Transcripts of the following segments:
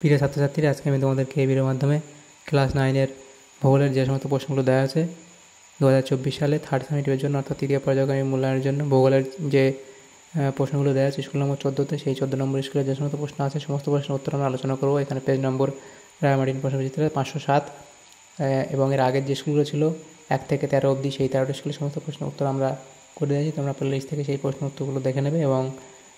প্রিয় ছাত্রছাত্রীরা, আজকে আমি তোমাদেরকে এই ভিডিওর মাধ্যমে ক্লাস 9-এর ভূগোলের যে সমস্ত প্রশ্নগুলো দেওয়া আছে 2024 সালে থার্ড সেমিস্টারের জন্য, অর্থাৎ তৃতীয় পর্যায়ক্রমিক মূল্যায়নের জন্য ভূগোলের যে প্রশ্নগুলো দেওয়া আছে স্কুল নম্বর 14-তে, সেই 14 নম্বর স্কুলের যে সমস্ত প্রশ্ন আছে সমস্ত প্রশ্নের উত্তর আমরা আলোচনা করবো। এখানে পেজ নম্বর রায়মার্টিন প্রশ্নবিচিত্রে 507 এবং এর আগের যে স্কুলগুলো ছিল 1 থেকে 13 অবধি, সেই 13টি স্কুলের সমস্ত প্রশ্ন উত্তর আমরা করে দিয়েছি। তোমরা প্লেলিস্ট থেকে সেই প্রশ্ন উত্তরগুলো দেখে নেবে এবং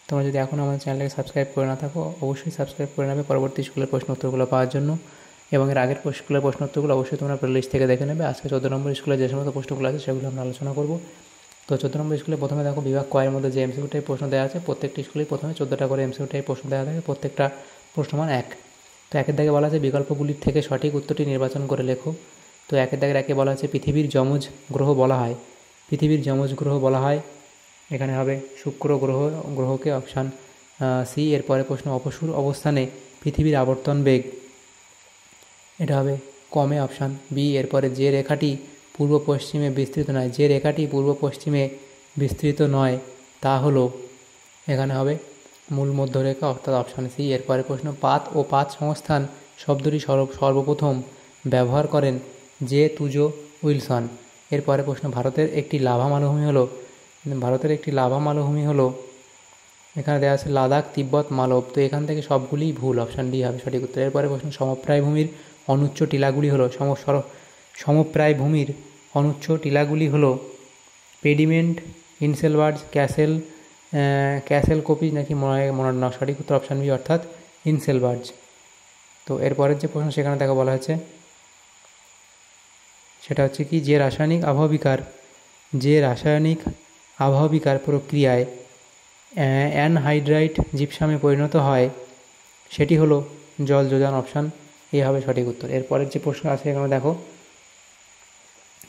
তোমরা যদি এখনও আমাদের চ্যানেলটাকে সাবস্ক্রাইব করে না থাকো অবশ্যই সাবস্ক্রাইব করে নেবে পরবর্তী স্কুলের প্রশ্ন উত্তরগুলো পাওয়ার জন্য। এবং এর আগের স্কুলের প্রশ্ন উত্তরগুলো অবশ্যই তোমরা প্লেলিস্ট থেকে দেখে নেবে। আজকে 14 নম্বর স্কুলে যে সমস্ত প্রশ্নগুলো আছে সেগুলো আমরা আলোচনা করব। তো 14 নম্বর স্কুলে প্রথমে দেখো বিভাগ কয়ের মধ্যে যে এমসিকিউ টাইপ প্রশ্ন দেওয়া আছে, প্রত্যেকটি স্কুলেই প্রথমে 14টা করে এমসিকিউ টাইপ প্রশ্ন দেওয়া থাকে, প্রত্যেকটা প্রশ্নমান 1। তো 1-এর দাগে বলা আছে বিকল্পগুলির থেকে সঠিক উত্তরটি নির্বাচন করে লেখো। তো 1-এর দাগের 1-এ বলা আছে পৃথিবীর যমজ গ্রহ বলা হয়, পৃথিবীর যমজ গ্রহ বলা হয়, এখানে হবে শুক্র গ্রহকে অপশান সি। এরপরে প্রশ্ন অপসূর অবস্থানে পৃথিবীর আবর্তন বেগ, এটা হবে কমে অপশান বি। এরপরে যে রেখাটি পূর্ব পশ্চিমে বিস্তৃত নয়, যে রেখাটি পূর্ব পশ্চিমে বিস্তৃত নয় তা হলো, এখানে হবে মূল মধ্যরেখা, অর্থাৎ অপশান সি। এরপরে প্রশ্ন পাত ও পাত সংস্থান শব্দটি সর্বপ্রথম ব্যবহার করেন জে তুজো উইলসন। এরপরে প্রশ্ন ভারতের একটি লাভা মালভূমি হলো, এখানে দেওয়া আছে লাদাখ, তিব্বত, মালব। তো এখান থেকে সবগুলিই ভুল, অপশান ডি হবে সঠিক উত্তর। এরপরে প্রশ্ন সমপ্রায় ভূমির অনুচ্চ টিলাগুলি হলো, সমপ্রায় ভূমির অনুচ্চ টিলাগুলি হলো পেডিমেন্ট, ইনসেলবার্জ, ক্যাসেল কপি নাকি মনার। সঠিক উত্তর অপশান বি, অর্থাৎ ইনসেলবার্জ। তো এরপরের যে প্রশ্ন সেখানে দেখা বলা হয়েছে সেটা হচ্ছে কি, যে রাসায়নিক আবহবিকার প্রক্রিয়ায় অ্যানহাইড্রাইট জিপসামে পরিণত হয় সেটি হলো জল যোজান, অপশান এ হবে সঠিক উত্তর। এরপরের যে প্রশ্ন আছে এখানে দেখো,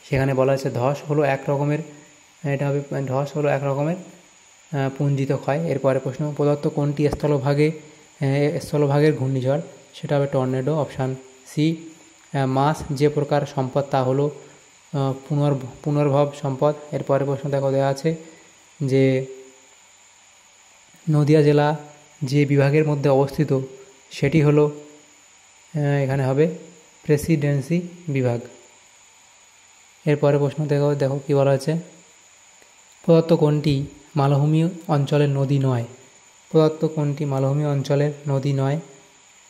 সেখানে বলা হয়েছে ধস হলো এক রকমের পুঞ্জিত ক্ষয়। এরপরে প্রশ্ন প্রদত্ত কোনটি স্থলভাগের ঘূর্ণিঝড়, সেটা হবে টর্নেডো, অপশান সি। মাছ যে প্রকার সম্পদ তা হলো পুনর্ভব সম্পদ। এরপরে প্রশ্ন দেখো দেওয়া আছে যে নদিয়া জেলা যে বিভাগের মধ্যে অবস্থিত সেটি হলো, এখানে হবে প্রেসিডেন্সি বিভাগ। এরপরে প্রশ্ন দেখো কি বলা আছে, প্রদত্ত কোনটি মালভূমি অঞ্চলের নদী নয়।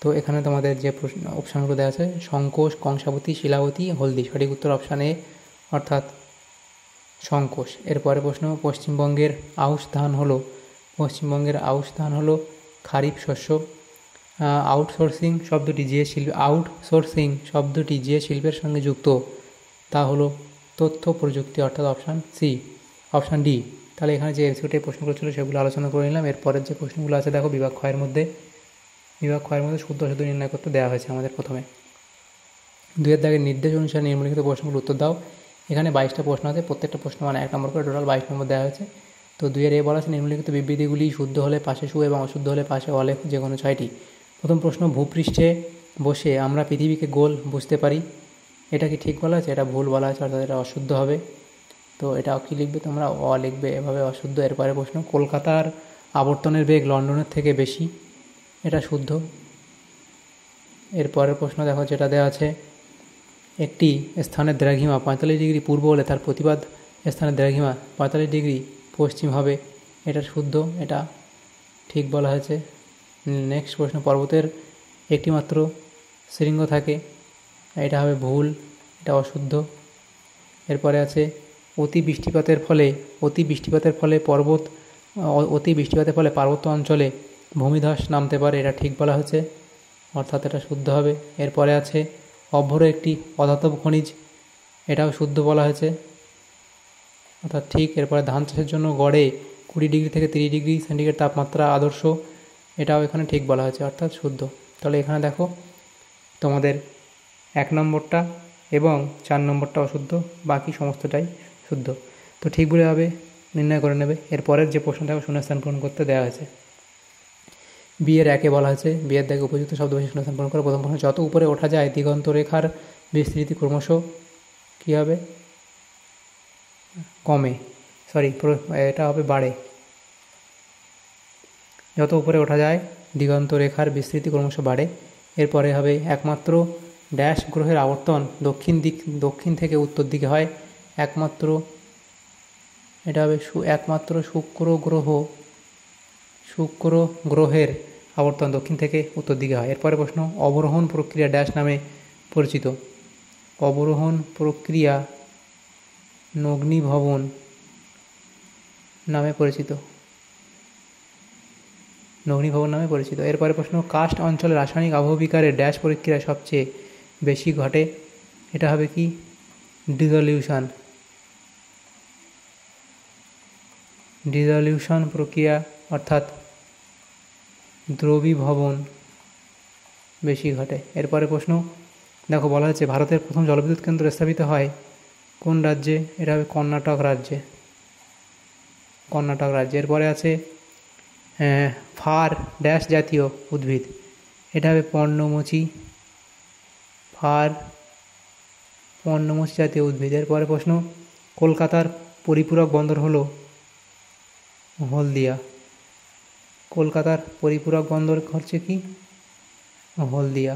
তো এখানে তোমাদের যে প্রশ্ন অপশানগুলো দেওয়া আছে সংকোষ, কংসাবতী, শিলাবতী, হলদি। সঠিক উত্তর অপশান এ, অর্থাৎ সংকোষ। এরপরে প্রশ্ন পশ্চিমবঙ্গের আউশ ধান হলো খারিফ শস্য। আউটসোর্সিং শব্দটি যে শিল্পের সঙ্গে যুক্ত তা হলো তথ্য প্রযুক্তি, অর্থাৎ অপশান ডি। তাহলে এখানে যে এমসিকিউ টাইপ প্রশ্নগুলো ছিল সেগুলো আলোচনা করে নিলাম। এরপরের যে প্রশ্নগুলো আছে দেখো বিভাগ ক্ষয়ের মধ্যে শুদ্ধ অশুদ্ধ নির্ণয় করতে দেওয়া হয়েছে আমাদের প্রথমে। 2-এর দাগের নির্দেশ অনুসারে নিম্নলিখিত প্রশ্নগুলো উত্তর দাও। এখানে 22টা প্রশ্ন আছে, প্রত্যেকটা প্রশ্ন মানে 1 নম্বর করে, টোটাল 22 নম্বর দেওয়া হয়েছে। তো 2-এর এ বলা আছে নিম্নলিখিত বিবৃতিগুলি শুদ্ধ হলে পাশে সু এবং অশুদ্ধ হলে পাশে অলেখ যে কোনো 6টি। প্রথম প্রশ্ন, ভূপৃষ্ঠে বসে আমরা পৃথিবীকে গোল বুঝতে পারি, এটা কি ঠিক বলা আছে? এটা ভুল বলা আছে, অর্থাৎ এটা অশুদ্ধ হবে। তো এটা কী লিখবে তোমরা? লিখবে, এভাবে অশুদ্ধ। এরপরে প্রশ্ন, কলকাতার আবর্তনের বেগ লন্ডনের থেকে বেশি, এটা শুদ্ধ। এরপরের প্রশ্ন দেখো যেটা দেওয়া আছে, একটি স্থানের দ্রাঘিমা 45 ডিগ্রি পূর্ব হলে তার প্রতিবাদ স্থানের দ্রাঘিমা 45 ডিগ্রি পশ্চিম হবে, এটা শুদ্ধ, এটা ঠিক বলা হয়েছে। নেক্সট প্রশ্ন, পর্বতের একটি মাত্র শৃঙ্গ থাকে, এটা হবে ভুল, এটা অশুদ্ধ। এরপরে আছে অতি বৃষ্টিপাতের ফলে পার্বত্য অঞ্চলে ভূমিধস নামতে পারে, এটা ঠিক বলা হয়েছে, অর্থাৎ এটা শুদ্ধ হবে। এরপরে আছে অভ্র একটি অধাতব খনিজ, এটাও শুদ্ধ বলা হয়েছে, অর্থাৎ ঠিক। এরপরে ধান চাষের জন্য গড়ে 20 ডিগ্রি থেকে 30 ডিগ্রি সেন্টিগ্রেড তাপমাত্রা আদর্শ, এটাও এখানে ঠিক বলা হয়েছে, অর্থাৎ শুদ্ধ। তাহলে এখানে দেখো তোমাদের 1 নম্বরটা এবং 4 নম্বরটা অশুদ্ধ, বাকি সমস্তটাই শুদ্ধ। তো ঠিক বলেভাবে নির্ণয় করে নেবে। এরপরের যে প্রশ্ন দেখো শূন্যস্থান পূরণ করতে দেওয়া হয়েছে। বিয়ের 1-এ বলা হয়েছে বিয়ের দাগে উপযুক্ত শব্দবাচী শূন্যস্থান পূরণ করে। প্রথম প্রশ্ন, যত উপরে ওঠা যায় দিগন্ত রেখার বিস্তৃতি ক্রমশ কী হবে? কমে, এটা হবে বাড়ে। যত উপরে ওঠা যায় দিগন্ত রেখার বিস্তৃতি ক্রমশ বাড়ে। এরপরে হবে একমাত্র ড্যাশ গ্রহের আবর্তন দক্ষিণ থেকে উত্তর দিকে হয়। একমাত্র এটা হবে একমাত্র শুক্র গ্রহের আবর্তন দক্ষিণ থেকে উত্তর দিকে হয়। এরপরে প্রশ্ন, অবরোহণ প্রক্রিয়া ড্যাশ নামে পরিচিত। অবরোহণ প্রক্রিয়া নগ্নিভবন নামে পরিচিত। এরপরে প্রশ্ন, কার্স্ট অঞ্চলে রাসায়নিক আবহবিকারের ড্যাশ প্রক্রিয়া সবচেয়ে বেশি ঘটে। এটা হবে কি? ডিসলিউশন প্রক্রিয়া অর্থাৎ দ্রবীভবন বেশি ঘটে। এরপরে প্রশ্ন দেখো, বলা হচ্ছে ভারতের প্রথম জলবিদ্যুৎ কেন্দ্র স্থাপিত হয় কোন রাজ্যে? এটা হবে কর্ণাটক রাজ্যে। এরপরে আছে ফার ড্যাশ জাতীয় উদ্ভিদ। এটা হবে পর্ণমোচী জাতীয় উদ্ভিদ। এরপরে প্রশ্ন, কলকাতার পরিপূরক বন্দর হলো হলদিয়া। কলকাতার পরিপূরক বন্দর হচ্ছে কি? হলদিয়া।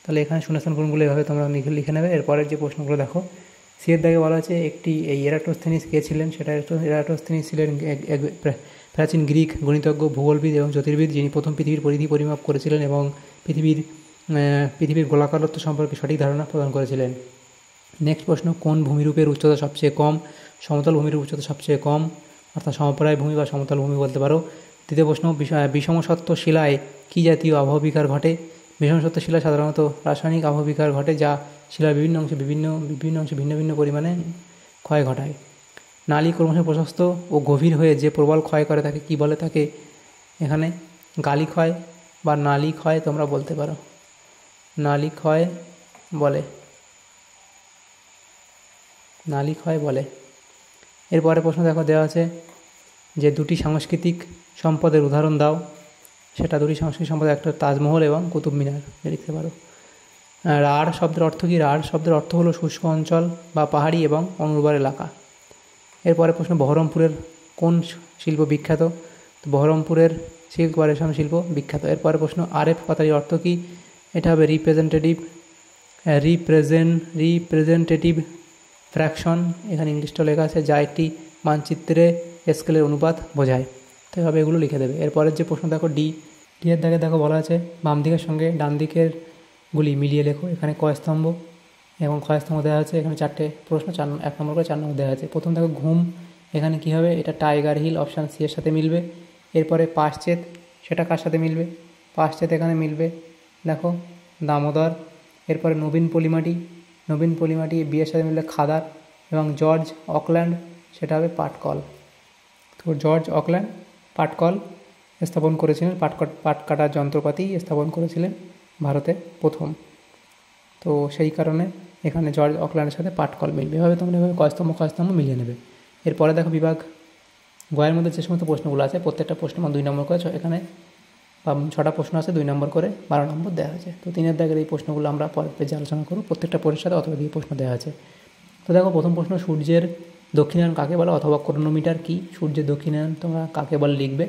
তাহলে এখানে শূন্যস্থান পূরণগুলো এভাবে তোমরা লিখে নেবে। এরপরের যে প্রশ্নগুলো দেখো, সিয়ের দাগে বলা আছে এই এরাটোস্থেনিস কে ছিলেন? সেটা এরাটোস্থেনিস ছিলেন এক প্রাচীন গ্রিক গণিতজ্ঞ, ভূগোলবিদ এবং জ্যোতির্বিদ, যিনি প্রথম পৃথিবীর পরিধি পরিমাপ করেছিলেন এবং পৃথিবীর গোলাকারত্ব সম্পর্কে সঠিক ধারণা প্রদান করেছিলেন। নেক্সট প্রশ্ন, কোন ভূমিরূপের উচ্চতা সবচেয়ে কম? সমতল ভূমিরূপ উচ্চতা সবচেয়ে কম, অর্থাৎ সমপ্রায় ভূমি বা সমতল ভূমি বলতে পারো। তৃতীয় প্রশ্ন, বিষমসত্ত্ব শিলায় কী জাতীয় আবহবিকার ঘটে? বিষমসত্ত্ব শিলায় সাধারণত রাসায়নিক আবহবিকার ঘটে, যা শিলার বিভিন্ন অংশে ভিন্ন ভিন্ন পরিমাণে ক্ষয় ঘটায়। নালী ক্রমশ প্রশস্ত ও গভীর হয়ে যে প্রবল ক্ষয় করে তাকে কী বলে? তাকে এখানে গালি ক্ষয় বা নালী ক্ষয় তোমরা বলতে পারো। নালী ক্ষয় বলে। এরপরে প্রশ্ন দেখো, দেওয়া আছে যে দুটি সাংস্কৃতিক সম্পদের উদাহরণ দাও। সেটা দুটি সাংস্কৃতিক সম্পদ, একটা তাজমহল এবং কুতুব মিনার, লিখতে পারো। রাঢ় শব্দের অর্থ কী? রাঢ় শব্দের অর্থ হলো শুষ্ক অঞ্চল বা পাহাড়ি এবং অনুর্বর এলাকা। এরপরে প্রশ্ন, বহরমপুরের কোন শিল্প বিখ্যাত? তো বহরমপুরের সিল্ক বা রেশম শিল্প বিখ্যাত। এরপরে প্রশ্ন, আরএফ কথাটির অর্থ কী? এটা হবে রিপ্রেজেন্টেটিভ ফ্র্যাকশন, এখানে ইংলিশটা লেখা আছে, যা একটি মানচিত্রে স্কেলের অনুপাত বোঝায়। তো এভাবে এগুলো লিখে দেবে। এরপরের যে প্রশ্ন দেখো, ডি এর দাগে দেখো বলা আছে বাম দিকের সঙ্গে ডান দিকের গুলি মিলিয়ে লেখো। এখানে কয়স্তম্ভ এবং ক্ষয়স্তম্ভ দেওয়া আছে। এখানে চারটে প্রশ্ন, 1 নম্বর করে 4 নম্বর দেওয়া আছে। প্রথম দেখো ঘুম, এখানে কী হবে? এটা টাইগার হিল, অপশান সি এর সাথে মিলবে। এরপরে পাশ্চেত, সেটা কার সাথে মিলবে? পাশ্চেত এখানে মিলবে, দেখো দামোদর। এরপরে নবীন পলিমাটি বি এর সাথে মিললে খাদার। এবং জর্জ অকল্যান্ড, সেটা হবে পাটকল। তো জর্জ অকল্যান্ড পাটকল স্থাপন করেছিলেন, পাট কাটার যন্ত্রপাতি স্থাপন করেছিলেন ভারতে প্রথম। তো সেই কারণে এখানে জর্জ অকল্যান্ডের সাথে পাটকল মিলবে। এভাবে তোমরা এভাবে কয়স্তম্ভ মিলিয়ে নেবে। এরপরে দেখো বিভাগ গয়ের মধ্যে যে সমস্ত প্রশ্নগুলো আছে, প্রত্যেকটা প্রশ্ন 2 নম্বর করে, এখানে 6টা প্রশ্ন আছে, 2 নম্বর করে 12 নম্বর দেওয়া হয়েছে। তো 3 দাগের এই প্রশ্নগুলো আমরা পরের পেজে আলোচনা করব। প্রত্যেকটা পরের সাথে অথবা দিয়ে প্রশ্ন দেওয়া আছে। তো দেখো প্রথম প্রশ্ন, সূর্যের দক্ষিণায়ন কাকে বলে অথবা ক্রোনোমিটার কি? সূর্যের দক্ষিণায়ন তোমরা কাকে বলে লিখবে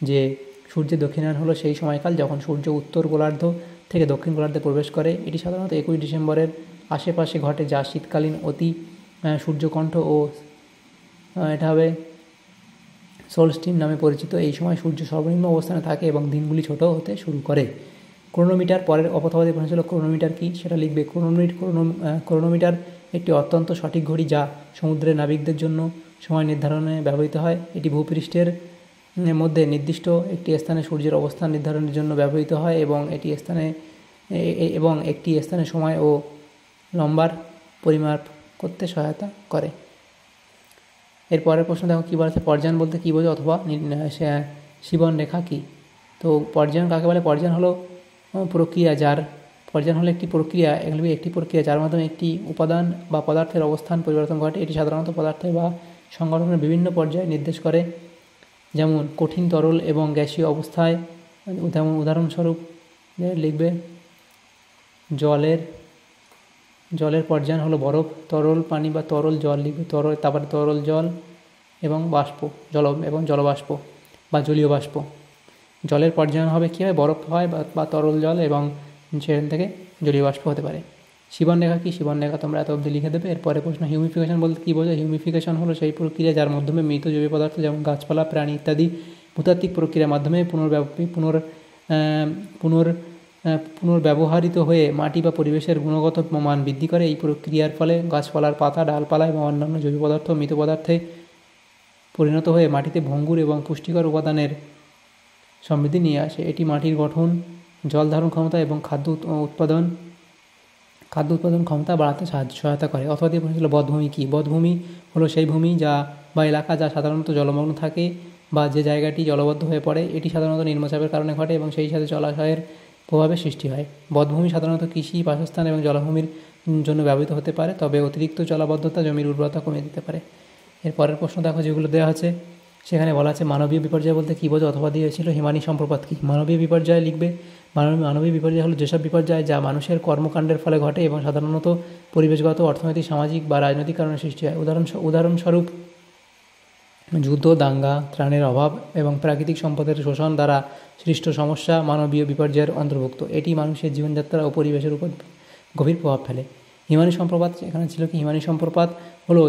যে সূর্যের দক্ষিণায়ন হলো সেই সময়কাল যখন সূর্য উত্তর গোলার্ধ থেকে দক্ষিণ গোলার্ধে প্রবেশ করে। এটি সাধারণত 21 ডিসেম্বরের আশেপাশে ঘটে, যা শীতকালীন অতি সূর্যকণ্ঠ ও এটা হবে সোলস্টিস নামে পরিচিত। এই সময় সূর্য সর্বনিম্ন অবস্থানে থাকে এবং দিনগুলি ছোট হতে শুরু করে। ক্রোনোমিটার, পরের অপথ্যবাদী প্রশ্ন ছিল ক্রোনোমিটার কি? সেটা লিখবে। ক্রোনোমিটার একটি অত্যন্ত সঠিক ঘড়ি যা সমুদ্রের নাবিকদের জন্য সময় নির্ধারণে ব্যবহৃত হয়। এটি ভূপৃষ্ঠের মধ্যে নির্দিষ্ট একটি স্থানে সূর্যের অবস্থান নির্ধারণের জন্য ব্যবহৃত হয় এবং একটি স্থানে সময় ও লম্বার পরিমাপ করতে সহায়তা করে। এরপরের প্রশ্ন দেখো কী বলেছে, পর্যায়ন বলতে কী বোঝো অথবা সীবন রেখা কী? তো পর্যায়ন কাকে বলে? পর্যায়ন হলো একটি প্রক্রিয়া, যার মাধ্যমে একটি উপাদান বা পদার্থের অবস্থান পরিবর্তন ঘটে। এটি সাধারণত পদার্থের বা সংগঠনের বিভিন্ন পর্যায়ে নির্দেশ করে, যেমন কঠিন, তরল এবং গ্যাসীয় অবস্থায়। যেমন উদাহরণস্বরূপ লিখবে জলের পর্যায়ন হলো বরফ, তরল পানি বা তরল জল লিখবে, তারপরে তরল জল এবং জলবাষ্প বা জলীয় বাষ্প। জলের পর্যায়ন হবে কী হয়, বরফ হয় বা তরল জল, এবং সেখান থেকে জলীয় বাষ্প হতে পারে। শিবনরেখা কি? শিবনরেখা তোমরা এত অবধি লিখে দেবে। এরপরে প্রশ্ন, হিউমিফিকেশন বলতে কী বোঝায়? হিউমিফিকেশন হলো সেই প্রক্রিয়া যার মাধ্যমে মৃত জৈব পদার্থ যেমন গাছপালা, প্রাণী ইত্যাদি ভূতাত্ত্বিক প্রক্রিয়ার মাধ্যমে পুনর্ব্যবহৃত হয়ে মাটি বা পরিবেশের গুণগত মান বৃদ্ধি করে। এই প্রক্রিয়ার ফলে গাছপালার পাতা, ডালপালা এবং অন্যান্য জৈব পদার্থ মৃত পদার্থে পরিণত হয়ে মাটিতে ভঙ্গুর এবং পুষ্টিকর উপাদানের সমৃদ্ধি নিয়ে আসে। এটি মাটির গঠন, জল ধারণ ক্ষমতা এবং খাদ্য উৎপাদন ক্ষমতা বাড়াতে সহায়তা করে। অথবা দিয়ে প্রশ্ন ছিল বধ্যভূমি কী? বধ্যভূমি হলো সেই ভূমি বা এলাকা যা সাধারণত জলমগ্ন থাকে বা যে জায়গাটি জলবদ্ধ হয়ে পড়ে। এটি সাধারণত নিম্নচাপের কারণে ঘটে এবং সেই সাথে জলাশয়ের প্রভাবে সৃষ্টি হয়। বধ্যভূমি সাধারণত কৃষি, বাসস্থান এবং জলাভূমির জন্য ব্যবহৃত হতে পারে, তবে অতিরিক্ত জলাবদ্ধতা জমির উর্বরতা কমিয়ে দিতে পারে। এর পরের প্রশ্ন দেখো যেগুলো দেওয়া আছে, সেখানে বলা আছে মানবীয় বিপর্যয় বলতে কী বোঝো? অথবা দিয়েছিল হিমানি সম্প্রপাত কী? মানবীয় বিপর্যয় লিখবে। মানবীয় বিপর্যয় হলো যেসব বিপর্যয় যা মানুষের কর্মকাণ্ডের ফলে ঘটে এবং সাধারণত পরিবেশগত, অর্থনৈতিক, সামাজিক বা রাজনৈতিক কারণে সৃষ্টি হয়। উদাহরণস্বরূপ যুদ্ধ, দাঙ্গা, ত্রাণের অভাব এবং প্রাকৃতিক সম্পদের শোষণ দ্বারা সৃষ্ট সমস্যা মানবীয় বিপর্যয়ের অন্তর্ভুক্ত। এটি মানুষের জীবনযাত্রা ও পরিবেশের উপর গভীর প্রভাব ফেলে। হিমানি সম্প্রপাত এখানে ছিল কি? হিমানি সম্প্রপাত হলো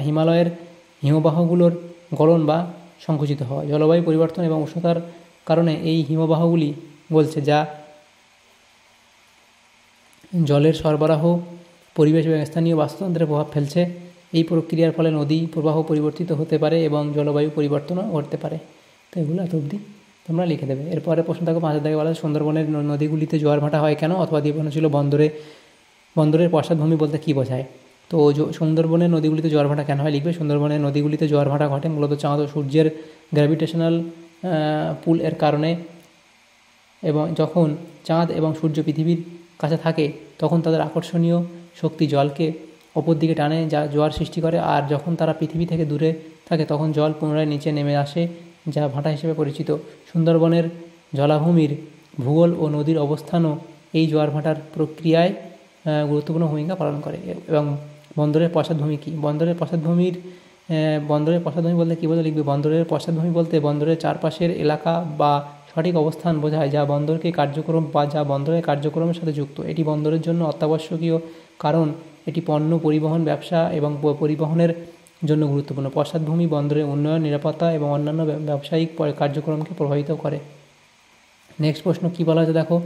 হিমালয়ের হিমবাহগুলোর গলন বা সংকুচিত হওয়া, জলবায়ু পরিবর্তন এবং উষ্ণতার কারণে এই হিমবাহগুলি বলছে যা জলের সরবরাহ, পরিবেশ এবং স্থানীয় বাস্তুতন্ত্রে প্রভাব ফেলছে। এই প্রক্রিয়ার ফলে নদী প্রবাহ পরিবর্তিত হতে পারে এবং জলবায়ু পরিবর্তনও ঘটতে পারে। তো এগুলো এত অবধি তোমরা লিখে দেবে। এরপরে প্রশ্ন থাকবে 5 দাগে বলা, সুন্দরবনের নদীগুলিতে জোয়ার ভাটা হয় কেন? অথবা দিয়ে প্রশ্ন ছিল বন্দরের পশ্চাৎভূমি বলতে কী বোঝায়? তো সুন্দরবনের নদীগুলিতে জোয়ার ভাটা কেন হয় লিখবে। সুন্দরবনের নদীগুলিতে জোয়ার ভাটা ঘটে মূলত চাঁদ ও সূর্যের গ্র্যাভিটেশনাল পুল এর কারণে, এবং যখন চাঁদ এবং সূর্য পৃথিবীর কাছে থাকে তখন তাদের আকর্ষণীয় শক্তি জলকে অপর দিকে টানে, যা জোয়ার সৃষ্টি করে। আর যখন তারা পৃথিবী থেকে দূরে থাকে তখন জল পুনরায় নিচে নেমে আসে, যা ভাটা হিসেবে পরিচিত। সুন্দরবনের জলাভূমির ভূগোল ও নদীর অবস্থানও এই জোয়ার ভাটার প্রক্রিয়ায় গুরুত্বপূর্ণ ভূমিকা পালন করে। এবং বন্দরের পশ্চাৎভূমি কী? বন্দরের পশ্চাৎভূমি বলতে কী বলতে লিখবে। বন্দরের পশ্চাৎভূমি বলতে বন্দরের চারপাশের এলাকা বা সঠিক অবস্থান বোঝায় যা বন্দরের কার্যক্রমের সাথে যুক্ত। এটি বন্দরের জন্য অত্যাবশ্যকীয় কারণ এটি পণ্য পরিবহন, ব্যবসা এবং পরিবহনের জন্য গুরুত্বপূর্ণ। পশ্চাৎভূমি বন্দরের উন্নয়ন, নিরাপত্তা এবং অন্যান্য ব্যবসায়িক কার্যক্রমকে প্রভাবিত করে। নেক্সট প্রশ্ন কী বলা হয়েছে দেখো,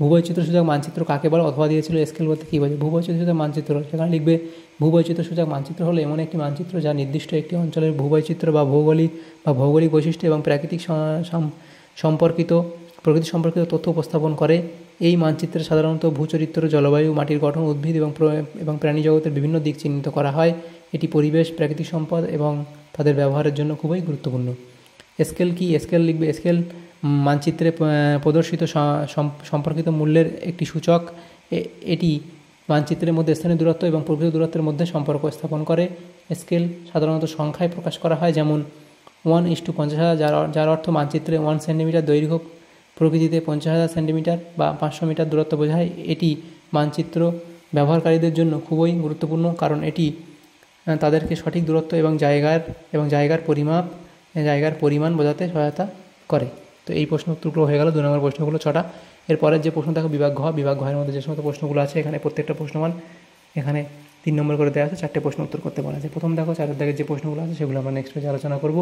ভূবৈচিত্র্য সূচক মানচিত্র কাকে বলে? অথবা দিয়েছিল স্কেল বলতে কী বোঝায়? ভূবৈচিত্র্য সূচক মানচিত্র, সেখানে লিখবে ভূবৈচিত্র্য সূচক মানচিত্র হলো এমন একটি মানচিত্র যা নির্দিষ্ট একটি অঞ্চলের ভূবৈচিত্র্য বা ভৌগোলিক বৈশিষ্ট্য এবং প্রকৃতি সম্পর্কিত তথ্য উপস্থাপন করে। এই মানচিত্রে সাধারণত ভূচরিত্র, জলবায়ু, মাটির গঠন, উদ্ভিদ এবং প্রাণী জগতের বিভিন্ন দিক চিহ্নিত করা হয়। এটি পরিবেশ, প্রাকৃতিক সম্পদ এবং তাদের ব্যবহারের জন্য খুবই গুরুত্বপূর্ণ। স্কেল কি? স্কেল লিখবে। স্কেল মানচিত্রে প্রদর্শিত সম্পর্কিত মূল্যের একটি সূচক। এটি মানচিত্রের মধ্যে স্থানীয় দূরত্ব এবং প্রকৃত দূরত্বের মধ্যে সম্পর্ক স্থাপন করে। স্কেল সাধারণত সংখ্যায় প্রকাশ করা হয়, যেমন 1:50,000, যার অর্থ মানচিত্রে 1 সেন্টিমিটার দৈর্ঘ্য প্রকৃতিতে 50,000 সেন্টিমিটার বা 500 মিটার দূরত্ব বোঝায়। এটি মানচিত্র ব্যবহারকারীদের জন্য খুবই গুরুত্বপূর্ণ, কারণ এটি তাদেরকে সঠিক দূরত্ব এবং জায়গার পরিমাণ বোঝাতে সহায়তা করে। তো এই প্রশ্ন উত্তরগুলো হয়ে গেল। 2 নম্বর প্রশ্নগুলো 6টা। এরপরের যে প্রশ্ন দেখো বিভাগ ঘয়ের মধ্যে যে সমস্ত প্রশ্নগুলো আছে, এখানে প্রত্যেকটা প্রশ্নমান এখানে 3 নম্বর করে দেওয়া আছে, 4টে প্রশ্ন উত্তর করতে বলা আছে। প্রথম দেখো 4 দাগের যে প্রশ্নগুলো আছে সেগুলো আমরা নেক্সট পেজে আলোচনা করব।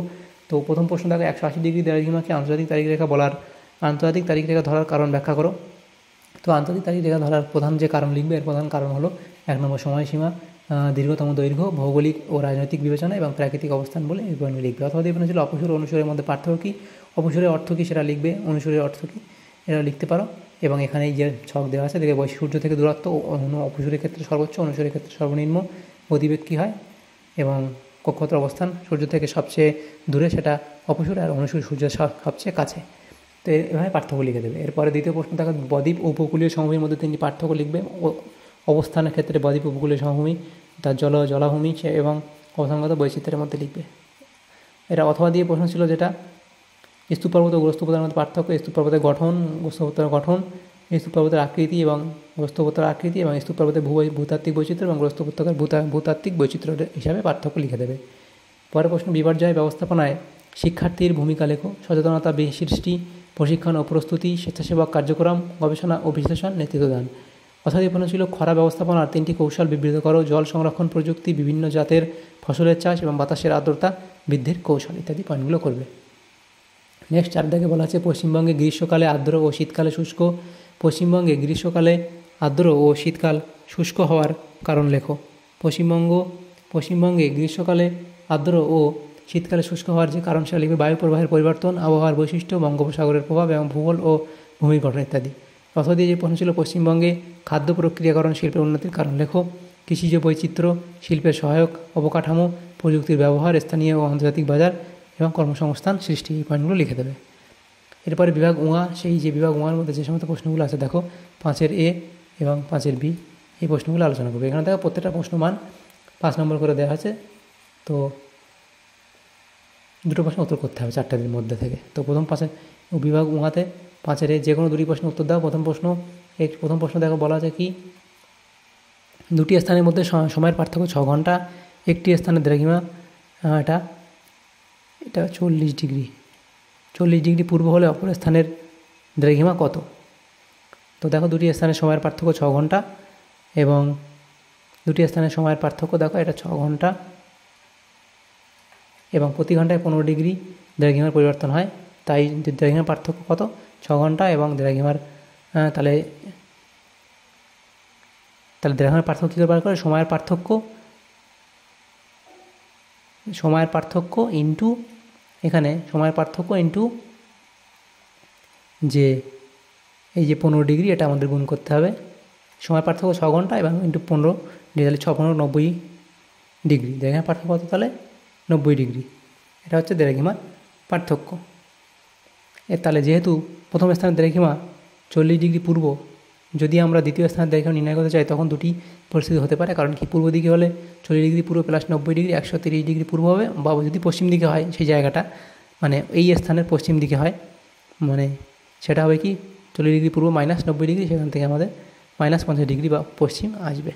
তো প্রথম প্রশ্ন দেখো, 180 ডিগ্রি দ্রাঘিমাকে আন্তর্জাতিক তারিখ রেখা ধরার কারণ ব্যাখ্যা করো। তো আন্তর্জাতিক তারিখ রেখা ধরার প্রধান যে কারণ লিখবে, এর প্রধান কারণ হলো 1 নম্বর সময়সীমা, দীর্ঘতম দৈর্ঘ্য, ভৌগোলিক ও রাজনৈতিক বিবেচনা এবং প্রাকৃতিক অবস্থান বলে এগুলো লিখবে। অথবা দিয়ে ছিল অপসূর ও অনুসূরের মধ্যে পার্থক্য কী? অপসূরের অর্থ কী সেটা লিখবে, অনুসূরের অর্থ কী এটা লিখতে পারো। এবং এখানে এই যে ছক দেওয়া আছে দেখবে সূর্য থেকে দূরত্ব, অপসূরের ক্ষেত্রে সর্বোচ্চ, অনুসূরের ক্ষেত্রে সর্বনিম্ন, গতিবেগ কী হয় এবং কক্ষপথের অবস্থান সূর্য থেকে সবচেয়ে দূরে সেটা অপসূর, আর অনুসূর সূর্যের সবচেয়ে কাছে। তো এভাবে পার্থক্য লিখে দেবে। এরপরে দ্বিতীয় প্রশ্ন দেখো, বদ্বীপ ও উপকূলীয় সমভূমির মধ্যে 3টি পার্থক্য লিখবে। অবস্থানের ক্ষেত্রে বদ্বীপ উপকূলীয় সমভূমি তার জলাভূমি এবং অবস্থানগত বৈচিত্র্যের মধ্যে লিখবে। এটা অথবা দিয়ে প্রশ্ন ছিল যেটা স্তূপ পর্বত ও গ্রস্ত পর্বতের মধ্যে পার্থক্য, স্তূপ পর্বতের গঠন, স্তূপ পর্বতের আকৃতি এবং গ্রস্ত পর্বতের আকৃতি, এবং স্তূপ পর্বতের ভূতাত্ত্বিক বৈচিত্র্য এবং গ্রস্ত উপত্যকার ভূতাত্ত্বিক বৈচিত্র্য হিসাবে পার্থক্য লিখে দেবে। পরের প্রশ্ন, বিপর্যয় ব্যবস্থাপনায় শিক্ষার্থীর ভূমিকা লেখো। সচেতনতা সৃষ্টি, প্রশিক্ষণ ও প্রস্তুতি, স্বেচ্ছাসেবক কার্যক্রম, গবেষণা ও বিশ্লেষণ, নেতৃত্ব দান। অর্থাৎ এই প্রশ্ন ছিল খরা ব্যবস্থাপনার 3টি কৌশল বিবৃত করো, জল সংরক্ষণ প্রযুক্তি, বিভিন্ন জাতের ফসলের চাষ এবং বাতাসের আর্দ্রতা বৃদ্ধির কৌশল ইত্যাদি পয়েন্টগুলো করবে। নেক্সট 4 দাগে বলা আছে পশ্চিমবঙ্গে গ্রীষ্মকালে আর্দ্র ও শীতকালে শুষ্ক। পশ্চিমবঙ্গে গ্রীষ্মকালে আর্দ্র ও শীতকাল শুষ্ক হওয়ার কারণ লেখো। পশ্চিমবঙ্গে গ্রীষ্মকালে আর্দ্র ও শীতকালে শুষ্ক হওয়ার যে কারণ সেটা লিখবে বায়ু প্রবাহের পরিবর্তন, আবহাওয়ার বৈশিষ্ট্য, বঙ্গোপসাগরের প্রভাব এবং ভূগোল ও ভূমির গঠন ইত্যাদি। অর্থ দিয়ে যে প্রশ্ন ছিল পশ্চিমবঙ্গে খাদ্য প্রক্রিয়াকরণ শিল্পের উন্নতির কারণ লেখো। কৃষিজ বৈচিত্র্য, শিল্পের সহায়ক অবকাঠামো, প্রযুক্তির ব্যবহার, স্থানীয় ও আন্তর্জাতিক বাজার এবং কর্মসংস্থান সৃষ্টি, এই পয়েন্টগুলো লিখে দেবে। এরপরে বিভাগ উঙা, সেই যে বিভাগ উঙার মধ্যে যে সমস্ত প্রশ্নগুলো আছে দেখো 5-এর এ এবং 5-এর বি, এই প্রশ্নগুলো আলোচনা করবে। এখানে দেখো প্রত্যেকটা প্রশ্ন মান 5 নম্বর করে দেওয়া আছে, তো 2টো প্রশ্ন উত্তর করতে হবে 4টার মধ্যে থেকে। তো প্রথম বিভাগ উঙাতে 5-এর এ যে কোনো 2টি প্রশ্ন উত্তর দাও। প্রথম প্রশ্ন দেখো বলা আছে কি, 2টি স্থানের মধ্যে সময়ের পার্থক্য 6 ঘন্টা, একটি স্থানের দ্রাঘিমা এটা 40 ডিগ্রি, 40 ডিগ্রি পূর্ব হলে অপর স্থানের দ্রাঘিমা কত? তো দেখো 2টি স্থানের সময়ের পার্থক্য 6 ঘন্টা এবং 2টি স্থানের সময়ের পার্থক্য দেখো এটা 6 ঘন্টা এবং প্রতি ঘন্টায় 15 ডিগ্রি দ্রাঘিমার পরিবর্তন হয়, তাই দ্রাঘিমার পার্থক্য কত? 6 ঘন্টা এবং দ্রাঘিমার তাহলে দ্রাঘিমার পার্থক্য কী করে বার করে? সময়ের পার্থক্য ইন্টু এখানে সময়ের পার্থক্য ইন্টু যে এই যে 15 ডিগ্রি, এটা আমাদের গুণ করতে হবে। সময় পার্থক্য 6 ঘন্টা এবং ইন্টু 15 ডিগ্রি, তাহলে 6-15 90 ডিগ্রি। দ্রাঘিমার পার্থক্য কত? তাহলে 90 ডিগ্রি। এটা হচ্ছে দ্রাঘিমার পার্থক্য। তাহলে যেহেতু প্রথম স্থানের দ্রাঘিমা 40 ডিগ্রি পূর্ব, যদি আমরা দ্বিতীয় স্থানের দ্রাঘিমা নির্ণয় করতে চাই তখন 2টি পরিস্থিতি হতে পারে। কারণ কি, পূর্ব দিকে হলে 40 ডিগ্রি পূর্ব প্লাস 90 ডিগ্রি 130 ডিগ্রি পূর্ব হবে, বা যদি পশ্চিম দিকে হয় সেই জায়গাটা মানে এই স্থানের পশ্চিম দিকে হয়, মানে সেটা হবে কি 40 ডিগ্রি পূর্ব মাইনাস 90 ডিগ্রি, সেখান থেকে আমাদের মাইনাস 50 ডিগ্রি বা পশ্চিম আসবে।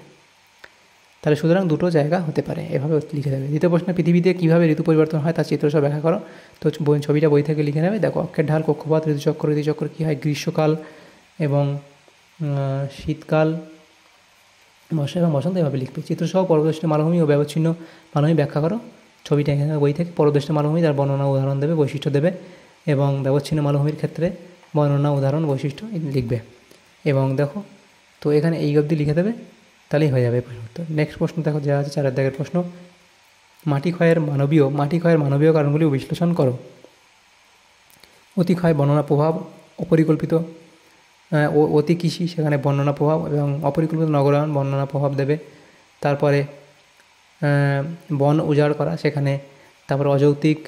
তাহলে সুতরাং 2টো জায়গা হতে পারে, এভাবে লিখে দেবে। দ্বিতীয় প্রশ্ন, পৃথিবীতে কীভাবে ঋতু পরিবর্তন হয় তার চিত্র সব ব্যাখ্যা করো। তো ছবিটা বই থেকে লিখে নেবে। দেখো অক্ষের ঢাল, কক্ষপথ, ঋতুচক্র কী হয়, গ্রীষ্মকাল এবং শীতকাল, বর্ষা এবং বসন্ত, এভাবে লিখবে। চিত্রসহ পরবর্তী মালভূমি ও ব্যবচ্ছিন্ন মালভূমি ব্যাখ্যা করো। ছবিটা এখানে বই থেকে পরবর্তী মালভূমি তার বর্ণনা উদাহরণ দেবে, বৈশিষ্ট্য দেবে, এবং ব্যবচ্ছিন্ন মালভূমির ক্ষেত্রে বর্ণনা উদাহরণ বৈশিষ্ট্য লিখবে। এবং দেখো তো এখানে এই অবধি লিখে দেবে, তাহলেই হয়ে যাবে প্রশ্ন উত্তর। নেক্সট প্রশ্ন দেখো যা আছে 4 দাগের প্রশ্ন, মাটি ক্ষয়ের মানবীয় কারণগুলি বিশ্লেষণ করো। অতিক্ষয় বর্ণনা প্রভাব, অপরিকল্পিত অতি কৃষি সেখানে বর্ণনা প্রভাব, এবং অপরিকল্পিত নগরায়ন বর্ণনা প্রভাব দেবে। তারপরে বন উজাড় করা সেখানে, তারপরে অযৌক্তিক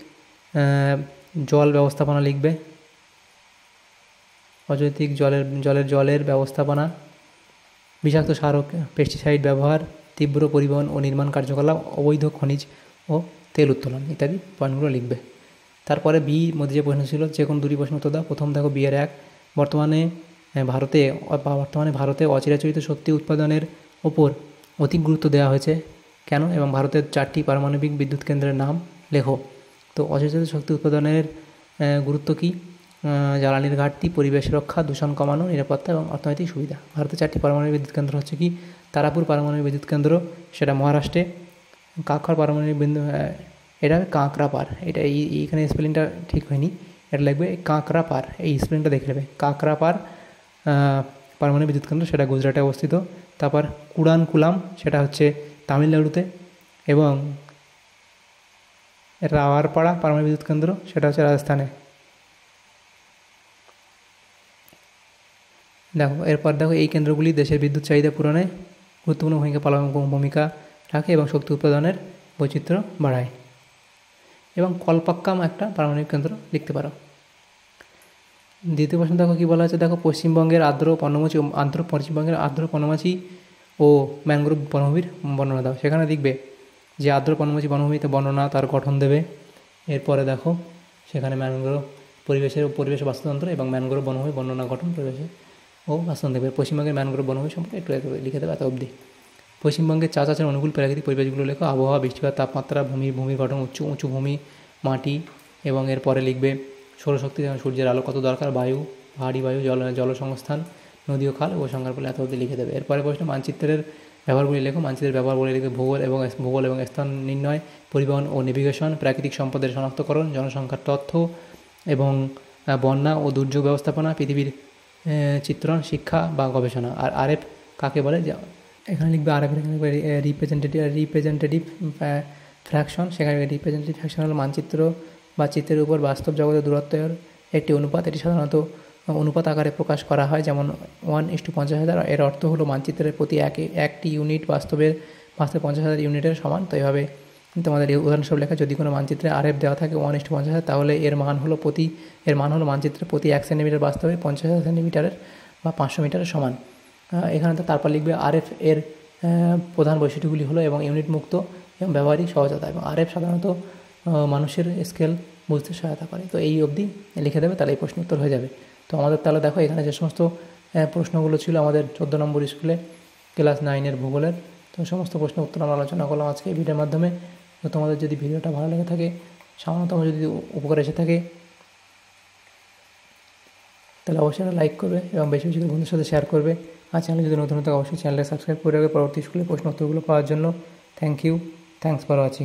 জল ব্যবস্থাপনা লিখবে, অযৌক্তিক জলের ব্যবস্থাপনা, বিষাক্ত সার ও পেস্টিসাইড ব্যবহার, তীব্র পরিবহন ও নির্মাণ কার্যকলাপ, অবৈধ খনিজ ও তেল উত্তোলন ইত্যাদি পয়েন্টগুলো লিখবে। তারপরে বির মধ্যে যে প্রশ্ন ছিল যে কোনো 2টি প্রশ্ন উত্তর দাও। প্রথম দেখো বিয়ের 1, বর্তমানে ভারতে অচিরাচরিত শক্তি উৎপাদনের ওপর অধিক গুরুত্ব দেওয়া হয়েছে কেন, এবং ভারতের 4টি পারমাণবিক বিদ্যুৎ কেন্দ্রের নাম লেখো। তো অচিরাচরিত শক্তি উৎপাদনের গুরুত্ব কী? জ্বালানির ঘাটতি, পরিবেশ রক্ষা, দূষণ কমানো, নিরাপত্তা এবং অর্থনৈতিক সুবিধা। ভারতের 4টি পারমাণবিক বিদ্যুৎ কেন্দ্র হচ্ছে কি, তারাপুর পারমাণবিক বিদ্যুৎ কেন্দ্র সেটা মহারাষ্ট্রে, কাকর পারমাণবিক এটা কাঁকড়াপাড়, এটা এইখানে স্পেলিংটা ঠিক হয়নি, এটা লিখবে কাঁকড়াপাড়, এই স্পেলিংটা দেখে নেবে। কাঁকড়াপাড় পারমাণবিক বিদ্যুৎ কেন্দ্র সেটা গুজরাটে অবস্থিত। তারপর কুড়ানকুলাম সেটা হচ্ছে তামিলনাড়ুতে, এবং রাওয়ারপাড়া পারমাণবিক বিদ্যুৎ কেন্দ্র সেটা হচ্ছে রাজস্থানে। দেখো এরপর দেখো এই কেন্দ্রগুলি দেশের বিদ্যুৎ চাহিদা পূরণে গুরুত্বপূর্ণ ভূমিকা রাখে এবং শক্তি উৎপাদনের বৈচিত্র্য বাড়ায়। এবং কলপাক্কাম একটা পারমাণবিক কেন্দ্র লিখতে পারো। দ্বিতীয় প্রশ্ন দেখো কী বলা আছে, দেখো পশ্চিমবঙ্গের আর্দ্র পর্ণমাচী ও ম্যানগ্রোভ বনভূমির বর্ণনা দাও। সেখানে দেখবে যে আর্দ্র পর্ণমাচী বনভূমিতে বর্ণনা, তার গঠন দেবে। এরপরে দেখো সেখানে ম্যানগ্রোভ পরিবেশ বাস্তুতন্ত্র এবং ম্যানগ্রোভ বনভূমি বর্ণনা, গঠন, পরিবেশে ও বাস্তুতন্ত্র দেবে। পশ্চিমবঙ্গের ম্যানগ্রোভ বনভূমি সম্পর্কে একটু লিখে দেবে এত অবধি। পশ্চিমবঙ্গের চা চাষের অনুকূল প্রাকৃতিক পরিবেশগুলো লেখো। আবহাওয়া, বৃষ্টিপাত, তাপমাত্রা, ভূমির গঠন, উঁচু ভূমি, মাটি, এবং এরপরে লিখবে সৌরশক্তি যেমন সূর্যের আলো কত দরকার, বায়ু, পাহাড়ি বায়ু, জলসংস্থান, নদী ও খাল, উপসংহার বলে এত অবধি লিখে দেবে। এরপরে প্রশ্ন, মানচিত্রের ব্যবহারগুলি লেখো। মানচিত্রের ব্যবহার বলে লিখবে ভূগোল এবং স্থান নির্ণয়, পরিবহন ও নেভিগেশন, প্রাকৃতিক সম্পদের শনাক্তকরণ, জনসংখ্যার তথ্য এবং বন্যা ও দুর্যোগ ব্যবস্থাপনা, পৃথিবীর চিত্রণ, শিক্ষা বা গবেষণা। আর আরএফ কাকে বলে, যে এখানে লিখবে আরএফ, এখানে লিখবে রিপ্রেজেন্টেটিভ ফ্র্যাকশন। সেখানে রিপ্রেজেন্টেটিভ ফ্র্যাকশন হলো মানচিত্র বা চিত্রের উপর বাস্তব জগতের দূরত্বের একটি অনুপাত। এটি সাধারণত অনুপাত আকারে প্রকাশ করা হয়, যেমন 1:50,000। এর অর্থ হলো মানচিত্রের প্রতি একটি ইউনিট বাস্তবে 50,000 ইউনিটের সমান। তো এইভাবে তোমাদের এই উদাহরণস্বরূপ লেখা, যদি কোনো মানচিত্রে আরএফ দেওয়া থাকে 1:50,000, তাহলে এর মান হলো মানচিত্রের প্রতি 1 সেন্টিমিটার বাস্তবে 50,000 সেন্টিমিটারের বা 500 মিটারের সমান। এখানে তো তারপর লিখবে আরএফ এর প্রধান বৈশিষ্ট্যগুলি হলো এবং ইউনিট মুক্ত এবং ব্যবহারিক সহজতা, এবং আরএফ সাধারণত মানুষের স্কেল বুঝতে সহায়তা করে। তো এই অবধি লিখে দেবে, তাহলে এই প্রশ্ন উত্তর হয়ে যাবে। তো আমাদের তাহলে দেখো এখানে যে সমস্ত প্রশ্নগুলো ছিল আমাদের 14 নম্বর স্কুলে ক্লাস 9-এর ভূগোলের, তো সমস্ত প্রশ্ন উত্তর আমরা আলোচনা করলাম আজকে এই ভিডিওর মাধ্যমে। তো তোমাদের যদি ভিডিওটা ভালো লেগে থাকে, সামান্যতম যদি উপকার এসে থাকে, তাহলে অবশ্যই লাইক করবে এবং বেশি বেশি বন্ধুদের সাথে শেয়ার করবে। আর চ্যানেল যদি নতুন হতে অবশ্যই চ্যানেলটা সাবস্ক্রাইব করে রাখবে পরবর্তী স্কুলে প্রশ্ন উত্তরগুলো পাওয়ার জন্য। Thanks for watching.